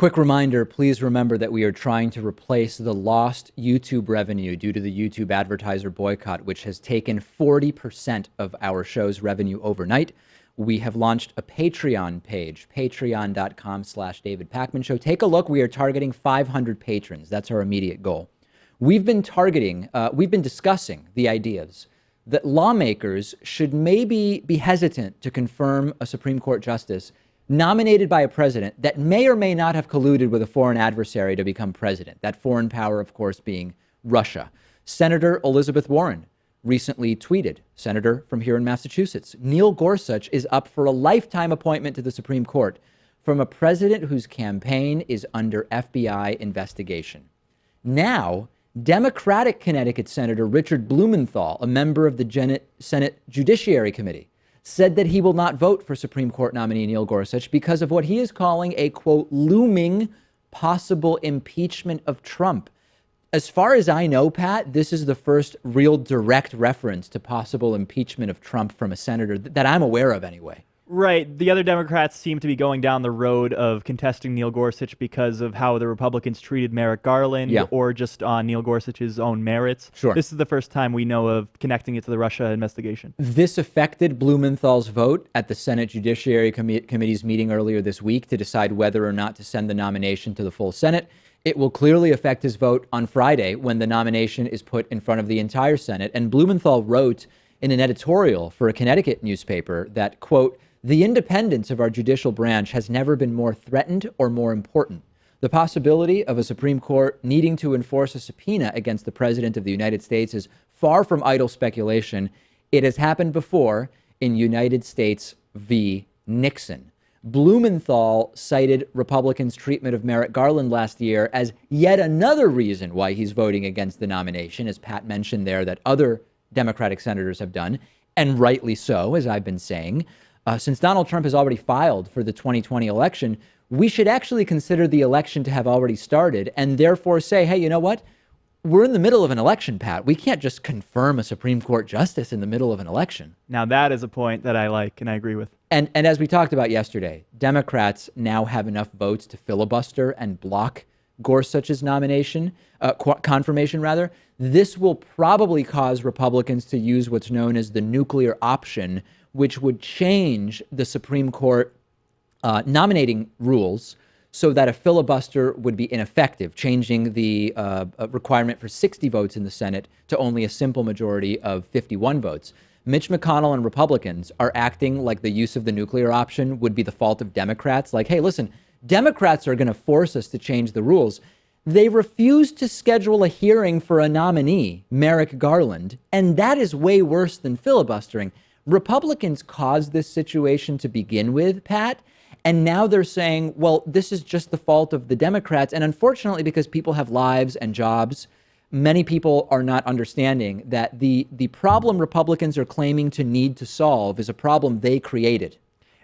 Quick reminder, please remember that we are trying to replace the lost YouTube revenue due to the YouTube advertiser boycott, which has taken 40% of our show's revenue overnight. We have launched a Patreon page, patreon.com/David Pakman Show. Take a look. We are targeting 500 patrons. That's our immediate goal. We've been discussing the ideas that lawmakers should maybe be hesitant to confirm a Supreme Court justice nominated by a president that may or may not have colluded with a foreign adversary to become president. That foreign power, of course, being Russia. Senator Elizabeth Warren recently tweeted, senator from here in Massachusetts, Neil Gorsuch is up for a lifetime appointment to the Supreme Court from a president whose campaign is under FBI investigation. Now, Democratic Connecticut Senator Richard Blumenthal, a member of the Senate Judiciary Committee, said that he will not vote for Supreme Court nominee Neil Gorsuch because of what he is calling a, quote, looming possible impeachment of Trump. As far as I know, Pat, this is the first real direct reference to possible impeachment of Trump from a senator that I'm aware of anyway. Right. The other Democrats seem to be going down the road of contesting Neil Gorsuch because of how the Republicans treated Merrick Garland or just on Neil Gorsuch's own merits. Sure. This is the first time we know of connecting it to the Russia investigation. This affected Blumenthal's vote at the Senate Judiciary Committee's meeting earlier this week to decide whether or not to send the nomination to the full Senate. It will clearly affect his vote on Friday when the nomination is put in front of the entire Senate. And Blumenthal wrote in an editorial for a Connecticut newspaper that, quote, the independence of our judicial branch has never been more threatened or more important. The possibility of a Supreme Court needing to enforce a subpoena against the President of the United States is far from idle speculation. It has happened before in United States v. Nixon. Blumenthal cited Republicans' treatment of Merrick Garland last year as yet another reason why he's voting against the nomination, as Pat mentioned there, that other Democratic senators have done, and rightly so, as I've been saying. Since Donald Trump has already filed for the 2020 election, we should actually consider the election to have already started and therefore say, hey, you know what? We're in the middle of an election, Pat. We can't just confirm a Supreme Court justice in the middle of an election. Now, that is a point that I like and I agree with. And as we talked about yesterday, Democrats now have enough votes to filibuster and block Gorsuch's nomination, confirmation rather. This will probably cause Republicans to use what's known as the nuclear option, which would change the Supreme Court nominating rules so that a filibuster would be ineffective, changing the requirement for 60 votes in the Senate to only a simple majority of 51 votes. Mitch McConnell and Republicans are acting like the use of the nuclear option would be the fault of Democrats. Like, hey, listen, Democrats are going to force us to change the rules. They refused to schedule a hearing for a nominee, Merrick Garland, and that is way worse than filibustering. Republicans caused this situation to begin with, Pat, and now they're saying, well, this is just the fault of the Democrats. And unfortunately, because people have lives and jobs, many people are not understanding that the problem Republicans are claiming to need to solve is a problem they created.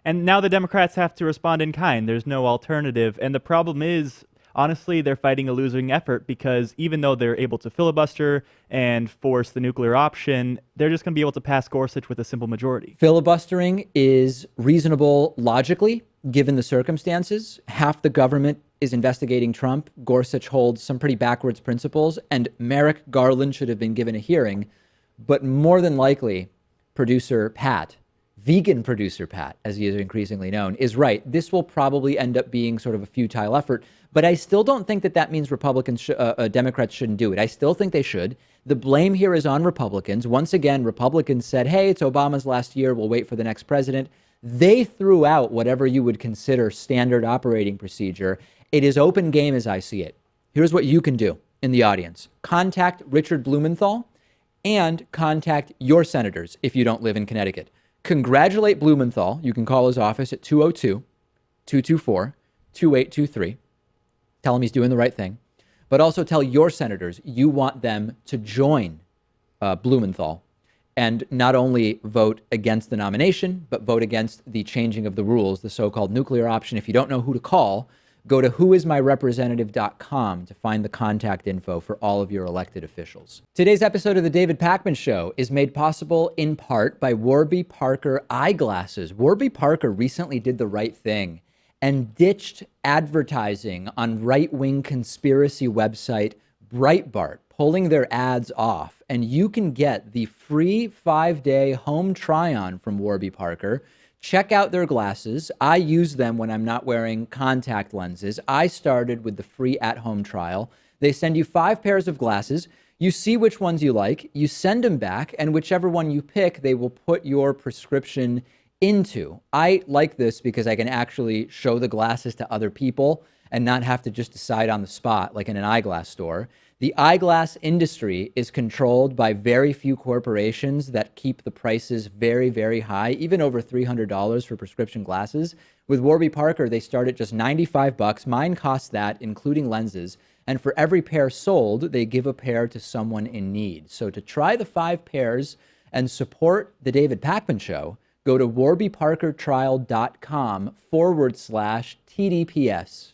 And now the Democrats have to respond in kind. There's no alternative. And the problem is, honestly, they're fighting a losing effort because even though they're able to filibuster and force the nuclear option, they're just going to be able to pass Gorsuch with a simple majority. Filibustering is reasonable logically, given the circumstances. Half the government is investigating Trump. Gorsuch holds some pretty backwards principles, and Merrick Garland should have been given a hearing. But more than likely, producer Pat, vegan producer Pat, as he is increasingly known, is right. This will probably end up being sort of a futile effort. But I still don't think that means Democrats shouldn't do it. I still think they should. The blame here is on Republicans. Once again, Republicans said, hey, it's Obama's last year. We'll wait for the next president. They threw out whatever you would consider standard operating procedure. It is open game as I see it. Here's what you can do in the audience. Contact Richard Blumenthal and contact your senators if you don't live in Connecticut. Congratulate Blumenthal. You can call his office at 202-224-2823. Tell him he's doing the right thing. But also tell your senators you want them to join Blumenthal and not only vote against the nomination, but vote against the changing of the rules, the so-called nuclear option. If you don't know who to call, go to whoismyrepresentative.com to find the contact info for all of your elected officials. Today's episode of The David Pakman Show is made possible in part by Warby Parker eyeglasses. Warby Parker recently did the right thing and ditched advertising on right-wing conspiracy website Breitbart, pulling their ads off. And you can get the free 5-day home try-on from Warby Parker. Check out their glasses. I use them when I'm not wearing contact lenses. I started with the free at-home trial. They send you 5 pairs of glasses. You see which ones you like. You send them back, and whichever one you pick, they will put your prescription into. I like this because I can actually show the glasses to other people and not have to just decide on the spot like in an eyeglass store. The eyeglass industry is controlled by very few corporations that keep the prices very, very high, even over $300 for prescription glasses. With Warby Parker, they start at just $95. Mine costs that, including lenses. And for every pair sold, they give a pair to someone in need. So to try the 5 pairs and support the David Pakman Show, go to warbyparkertrial.com/TDPS.